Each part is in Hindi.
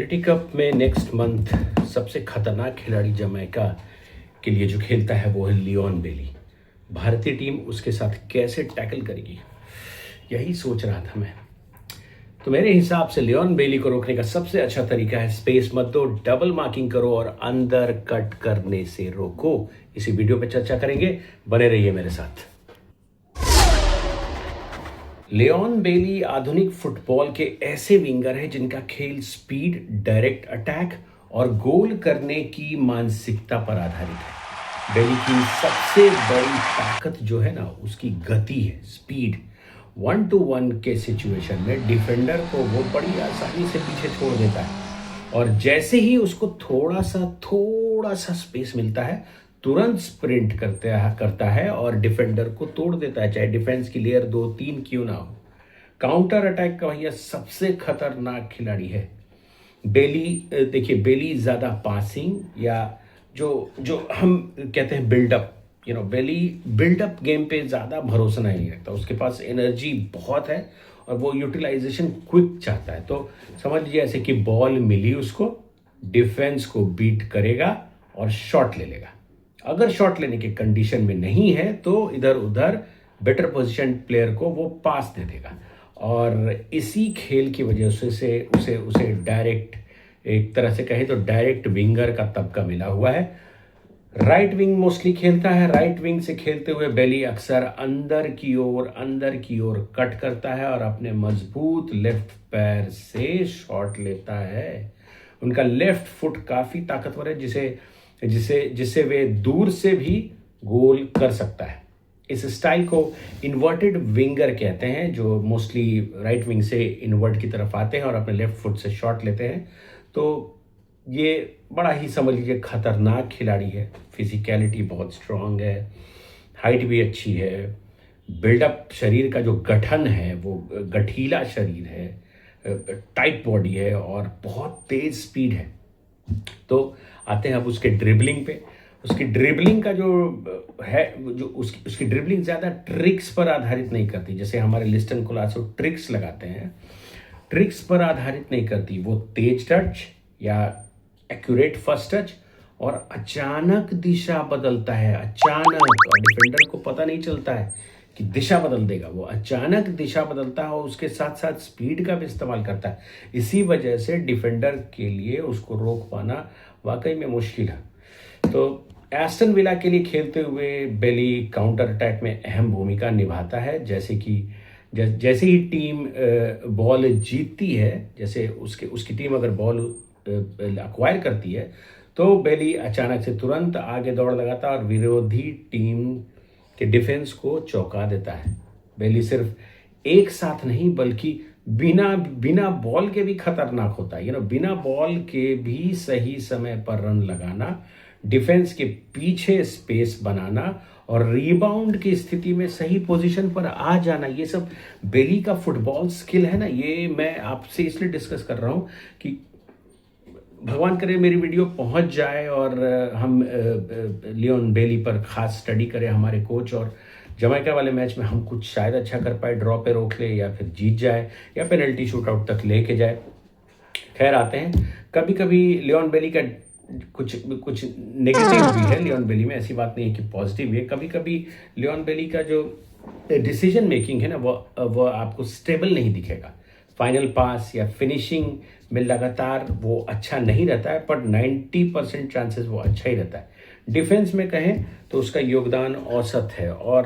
चैरिटी कप में नेक्स्ट मंथ सबसे खतरनाक खिलाड़ी जमैका के लिए जो खेलता है वो है लियोन बेली। भारतीय टीम उसके साथ कैसे टैकल करेगी, यही सोच रहा था मैं। तो मेरे हिसाब से लियोन बेली को रोकने का सबसे अच्छा तरीका है स्पेस मत दो, डबल मार्किंग करो और अंदर कट करने से रोको। इसी वीडियो पे चर्चा करेंगे, बने रहिए मेरे साथ। लियोन बेली आधुनिक फुटबॉल के ऐसे विंगर हैं जिनका खेल स्पीड, डायरेक्ट अटैक और गोल करने की मानसिकता पर आधारित है। बेली की सबसे बड़ी ताकत जो है ना, उसकी गति है, स्पीड। 1-to-1 के सिचुएशन में डिफेंडर को वो बड़ी आसानी से पीछे छोड़ देता है और जैसे ही उसको थोड़ा सा स्पेस मिलता है, तुरंत स्प्रिंट करता है और डिफेंडर को तोड़ देता है, चाहे डिफेंस की लेयर 2-3 क्यों ना हो। काउंटर अटैक का यह सबसे खतरनाक खिलाड़ी है। बेली, देखिए बेली ज़्यादा पासिंग या जो जो हम कहते हैं बिल्डअप, बेली बिल्डअप गेम पे ज़्यादा भरोसा नहीं रखता। उसके पास एनर्जी बहुत है और वो यूटिलाइजेशन क्विक चाहता है। तो समझ लीजिए ऐसे कि बॉल मिली उसको, डिफेंस को बीट करेगा और शॉट ले लेगा। अगर शॉट लेने के कंडीशन में नहीं है तो इधर उधर बेटर पोजीशन प्लेयर को वो पास दे देगा। और इसी खेल की वजह से उसे डायरेक्ट, एक तरह से कहे तो डायरेक्ट विंगर का तबका मिला हुआ है। राइट विंग मोस्टली खेलता है। राइट विंग से खेलते हुए बेली अक्सर अंदर की ओर कट करता है और अपने मजबूत लेफ्ट पैर से शॉट लेता है। उनका लेफ्ट फुट काफी ताकतवर है, जिसे वे दूर से भी गोल कर सकता है। इस स्टाइल को इन्वर्टेड विंगर कहते हैं, जो मोस्टली राइट विंग से इन्वर्ट की तरफ आते हैं और अपने लेफ्ट फुट से शॉट लेते हैं। तो ये बड़ा ही समझ लीजिए खतरनाक खिलाड़ी है। फिजिकलिटी बहुत स्ट्रांग है, हाइट भी अच्छी है, बिल्डअप शरीर का जो गठन है वो गठीला शरीर है, टाइट बॉडी है और बहुत तेज स्पीड है। तो आते हैं अब उसके ड्रिबलिंग पे। उसकी ड्रिबलिंग का जो है, जो उसकी ड्रिबलिंग ज़्यादा ट्रिक्स पर आधारित नहीं करती, जैसे हमारे लिस्टन कोलासो ट्रिक्स लगाते हैं, ट्रिक्स पर आधारित नहीं करती। वो तेज टच या एक्यूरेट फर्स्ट टच और अचानक दिशा बदलता है, अचानक, और डिफेंडर को पता नहीं चलता है कि दिशा बदल देगा। वो अचानक दिशा बदलता है और उसके साथ साथ स्पीड का भी इस्तेमाल करता है। इसी वजह से डिफेंडर के लिए उसको रोक पाना वाकई में मुश्किल है। तो एस्टन विला के लिए खेलते हुए बेली काउंटर अटैक में अहम भूमिका निभाता है। जैसे ही टीम बॉल जीतती है, जैसे उसकी टीम अगर बॉल अक्वायर करती है तो बेली अचानक से तुरंत आगे दौड़ लगाता है और विरोधी टीम के डिफेंस को चौंका देता है। बेली सिर्फ एक साथ नहीं बल्कि बिना बॉल के भी खतरनाक होता है। बिना बॉल के भी सही समय पर रन लगाना, डिफेंस के पीछे स्पेस बनाना और रिबाउंड की स्थिति में सही पोजीशन पर आ जाना, ये सब बेली का फुटबॉल स्किल है ना। ये मैं आपसे इसलिए डिस्कस कर रहा हूँ कि भगवान करे मेरी वीडियो पहुंच जाए और हम लियोन बेली पर खास स्टडी करें हमारे कोच, और जमैका वाले मैच में हम कुछ शायद अच्छा कर पाए, ड्रॉ पे रोक ले या फिर जीत जाए या पेनल्टी शूटआउट तक लेके जाए। खैर, आते हैं, कभी कभी लियोन बेली का कुछ नेगेटिव भी है। लियोन बेली में ऐसी बात नहीं है कि पॉजिटिव भी है। कभी कभी लियोन बेली का जो डिसीजन मेकिंग है ना, वो आपको स्टेबल नहीं दिखेगा। फाइनल पास या फिनिशिंग में लगातार वो अच्छा नहीं रहता है, पर 90% चांसेस वो अच्छा ही रहता है। डिफेंस में कहें तो उसका योगदान औसत है और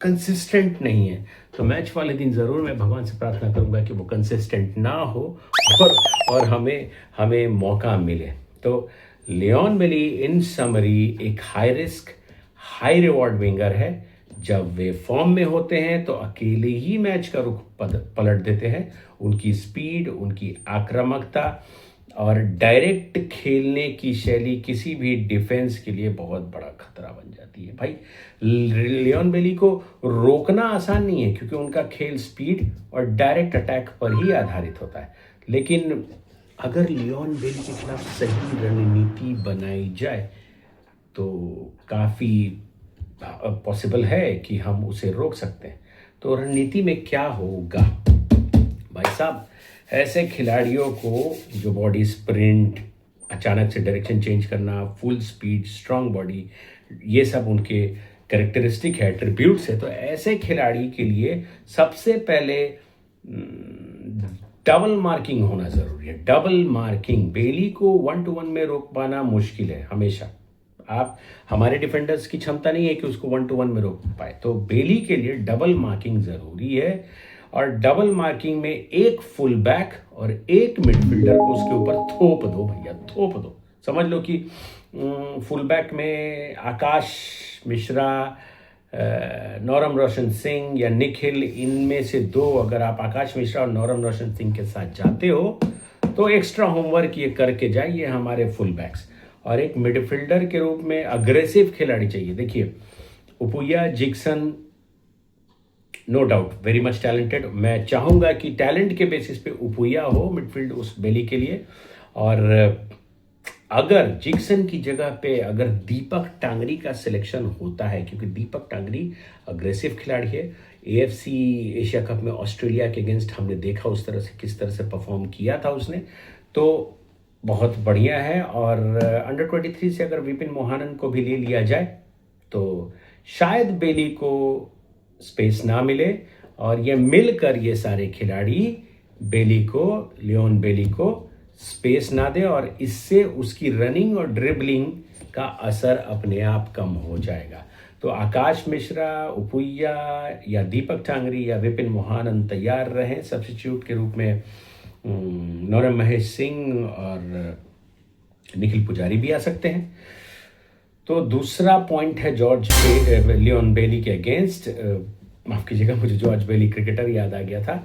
कंसिस्टेंट नहीं है। तो मैच वाले दिन ज़रूर मैं भगवान से प्रार्थना करूंगा कि वो कंसिस्टेंट ना हो और हमें मौका मिले। तो लियोन बेली इन समरी एक high risk high reward winger है। जब वे फॉर्म में होते हैं तो अकेले ही मैच का रुख पलट देते हैं। उनकी स्पीड, उनकी आक्रामकता और डायरेक्ट खेलने की शैली किसी भी डिफेंस के लिए बहुत बड़ा खतरा बन जाती है। भाई, लियोन बेली को रोकना आसान नहीं है क्योंकि उनका खेल स्पीड और डायरेक्ट अटैक पर ही आधारित होता है। लेकिन अगर लियोन बेली के खिलाफ सही रणनीति बनाई जाए तो काफ़ी पॉसिबल है कि हम उसे रोक सकते हैं। तो रणनीति में क्या होगा, भाई साहब, ऐसे खिलाड़ियों को जो बॉडी स्प्रिंट, अचानक से डायरेक्शन चेंज करना, फुल स्पीड, स्ट्रांग बॉडी, ये सब उनके कैरेक्टरिस्टिक है, एट्रीब्यूट्स है। तो ऐसे खिलाड़ी के लिए सबसे पहले डबल मार्किंग होना जरूरी है। डबल मार्किंग, बेली को 1-to-1 में रोक पाना मुश्किल है हमेशा। आप, हमारे डिफेंडर्स की क्षमता नहीं है कि उसको 1-to-1 में रोक पाए, तो बेली के लिए डबल मार्किंग जरूरी है। और डबल मार्किंग में एक फुल बैक और एक मिडफील्डर को उसके ऊपर थोप दो भैया, थोप दो। समझ लो कि फुल बैक में आकाश मिश्रा, नौरम रोशन सिंह या निखिल, इनमें से दो, अगर आप आकाश मिश्रा और नौरम रोशन सिंह के साथ जाते हो तो एक्स्ट्रा होमवर्क ये करके जाइए हमारे फुल बैक्स। और एक मिडफील्डर के रूप में अग्रेसिव खिलाड़ी चाहिए। देखिए, उपुया, जिक्सन, no doubt very much talented. मैं चाहूंगा कि टैलेंट के बेसिस पे उपुया हो मिडफील्ड उस बेली के लिए। और अगर जिक्सन की जगह पे अगर दीपक टांगरी का सिलेक्शन होता है, क्योंकि दीपक टांगरी अग्रेसिव खिलाड़ी है, एएफसी एशिया कप में ऑस्ट्रेलिया के अगेंस्ट हमने देखा उस तरह से, किस तरह से परफॉर्म किया था उसने, तो बहुत बढ़िया है। और अंडर 23 से अगर विपिन मोहनन को भी ले लिया जाए तो शायद बेली को स्पेस ना मिले, और ये मिलकर ये सारे खिलाड़ी बेली को, लियोन बेली को स्पेस ना दे, और इससे उसकी रनिंग और ड्रिबलिंग का असर अपने आप कम हो जाएगा। तो आकाश मिश्रा, उपुया या दीपक टांगरी या विपिन मोहनन तैयार रहें सब्स्टिट्यूट के रूप में। नौरम महेश सिंह और निखिल पुजारी भी आ सकते हैं। तो दूसरा पॉइंट है लियोन बेली के अगेंस्ट, माफ कीजिएगा, मुझे जॉर्ज बेली क्रिकेटर याद आ गया था।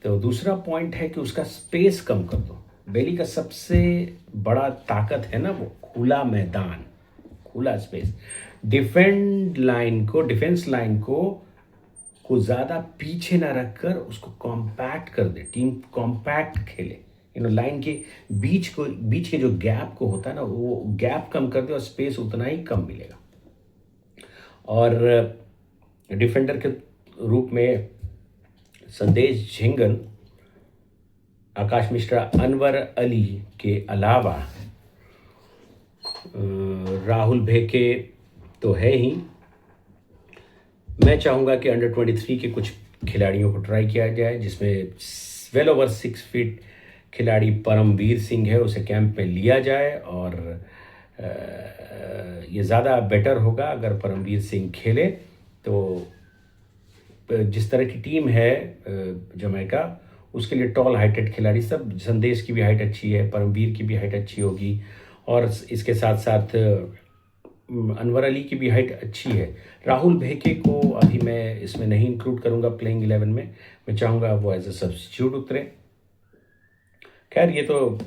तो दूसरा पॉइंट है कि उसका स्पेस कम कर दो। बेली का सबसे बड़ा ताकत है ना वो खुला मैदान, खुला स्पेस। डिफेंस लाइन को ज़्यादा पीछे ना रखकर उसको कॉम्पैक्ट कर दे, टीम कॉम्पैक्ट खेले। लाइन के बीच के जो गैप को होता है ना, वो गैप कम कर दे और स्पेस उतना ही कम मिलेगा। और डिफेंडर के रूप में संदेश झिंगन, आकाश मिश्रा, अनवर अली के अलावा राहुल भेके तो है ही। मैं चाहूँगा कि अंडर 23 के कुछ खिलाड़ियों को ट्राई किया जाए, जिसमें वेल ओवर 6 फीट खिलाड़ी परमवीर सिंह है, उसे कैंप में लिया जाए। और ये ज़्यादा बेटर होगा अगर परमवीर सिंह खेले। तो जिस तरह की टीम है जमैका, उसके लिए टॉल हाइटेड खिलाड़ी सब, संदेश की भी हाइट अच्छी है, परमवीर की भी हाइट अच्छी होगी, और इसके साथ साथ अनवर अली की भी हाइट अच्छी है। राहुल भेके को अभी मैं इसमें नहीं इंक्लूड करूंगा प्लेइंग 11 में, मैं चाहूँगा वो एज ए सब्स्टिट्यूट उतरे। खैर, ये तो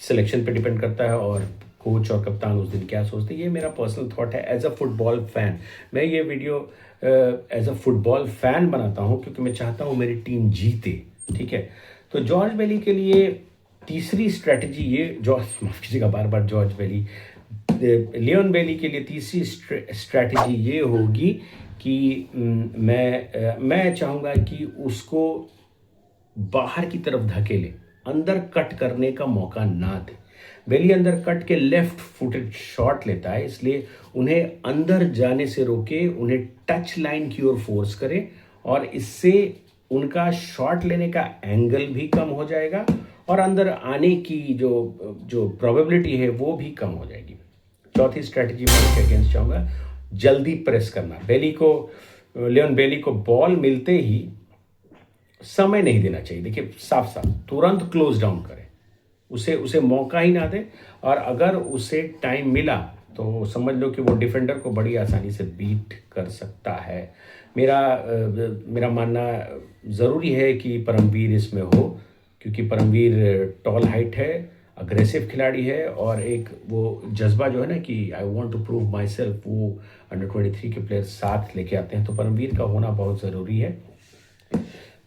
सिलेक्शन पे डिपेंड करता है और कोच और कप्तान उस दिन क्या सोचते हैं। ये मेरा पर्सनल थॉट है एज अ फुटबॉल फैन। मैं ये video as a football fan बनाता हूँ क्योंकि मैं चाहता हूँ मेरी टीम जीते, ठीक है। तो जॉर्ज बेली के लिए तीसरी स्ट्रैटेजी ये, माफ कीजिएगा बार बार जॉर्ज बेली, लियोन बेली के लिए तीसरी स्ट्रैटेजी ये होगी कि मैं चाहूँगा कि उसको बाहर की तरफ धकेले, अंदर कट करने का मौका ना दे। बेली अंदर कट के लेफ्ट फुटेड शॉट लेता है, इसलिए उन्हें अंदर जाने से रोके, उन्हें टच लाइन की ओर फोर्स करे, और इससे उनका शॉट लेने का एंगल भी कम हो जाएगा और अंदर आने की जो प्रोबेबिलिटी है वो भी कम हो जाएगी। चौथी स्ट्रैटेजी मैं इसके अगेंस्ट चाहूँगा, जल्दी प्रेस करना। लियोन बेली को बॉल मिलते ही समय नहीं देना चाहिए। देखिए, साफ साफ तुरंत क्लोज डाउन करें, उसे मौका ही ना दे। और अगर उसे टाइम मिला तो समझ लो कि वो डिफेंडर को बड़ी आसानी से बीट कर सकता है। मेरा मानना ज़रूरी है कि परमवीर इसमें हो, क्योंकि परमवीर टॉल हाइट है, अग्रेसिव खिलाड़ी है, और एक वो जज्बा जो है ना कि I want to prove myself, वो अंडर 23 के प्लेयर साथ लेके आते हैं। तो परमवीर का होना बहुत ज़रूरी है।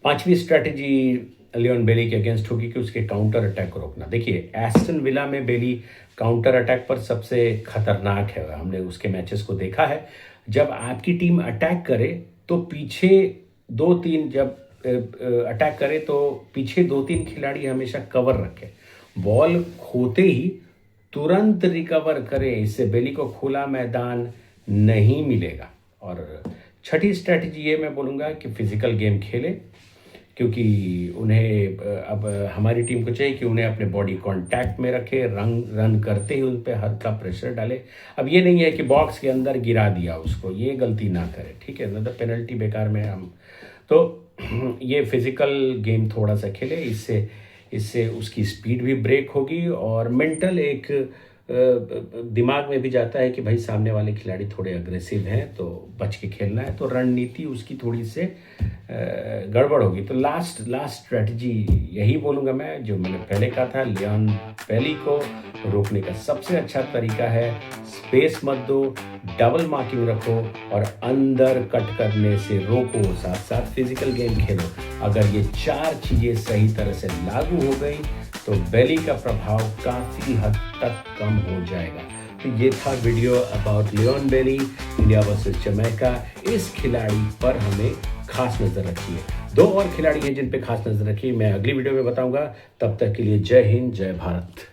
पांचवी स्ट्रैटेजी लियोन बेली के अगेंस्ट होगी कि उसके काउंटर अटैक को रोकना। देखिए, एस्टन विला में बेली काउंटर अटैक पर सबसे खतरनाक है, हमने उसके मैचेस को देखा है। जब आपकी टीम अटैक करे तो पीछे 2-3 जब अटैक करे तो पीछे 2-3 खिलाड़ी हमेशा कवर रखें, बॉल खोते ही तुरंत रिकवर करें, इससे बेली को खुला मैदान नहीं मिलेगा। और छठी स्ट्रैटेजी ये मैं बोलूँगा कि फिजिकल गेम खेले, क्योंकि उन्हें अब हमारी टीम को चाहिए कि उन्हें अपने बॉडी कांटेक्ट में रखे, रन करते ही उन पर हल्का प्रेशर डाले। अब ये नहीं है कि बॉक्स के अंदर गिरा दिया उसको, ये गलती ना करें, ठीक है, मतलब पेनल्टी बेकार में हम तो ये फिजिकल गेम थोड़ा सा खेले, इससे इससे उसकी स्पीड भी ब्रेक होगी और मेंटल एक दिमाग में भी जाता है कि भाई सामने वाले खिलाड़ी थोड़े अग्रेसिव हैं तो बच के खेलना है, तो रणनीति उसकी थोड़ी से गड़बड़ होगी। तो लास्ट स्ट्रेटजी यही बोलूँगा मैं, जो मैंने पहले कहा था, लियोन बेली को रोकने का सबसे अच्छा तरीका है स्पेस मत दो, डबल मार्किंग रखो और अंदर कट करने से रोको, साथ साथ फिजिकल गेम खेलो। अगर ये 4 चीज़ें सही तरह से लागू हो गई तो बेली का प्रभाव काफ़ी हद तक कम हो जाएगा। तो ये था video about Leon Bailey, India versus Jamaica. इस खिलाड़ी पर हमें खास नज़र रखिए। 2 और खिलाड़ी हैं जिन पे खास नज़र रखिए, मैं अगली वीडियो में बताऊंगा। तब तक के लिए जय हिंद, जय भारत।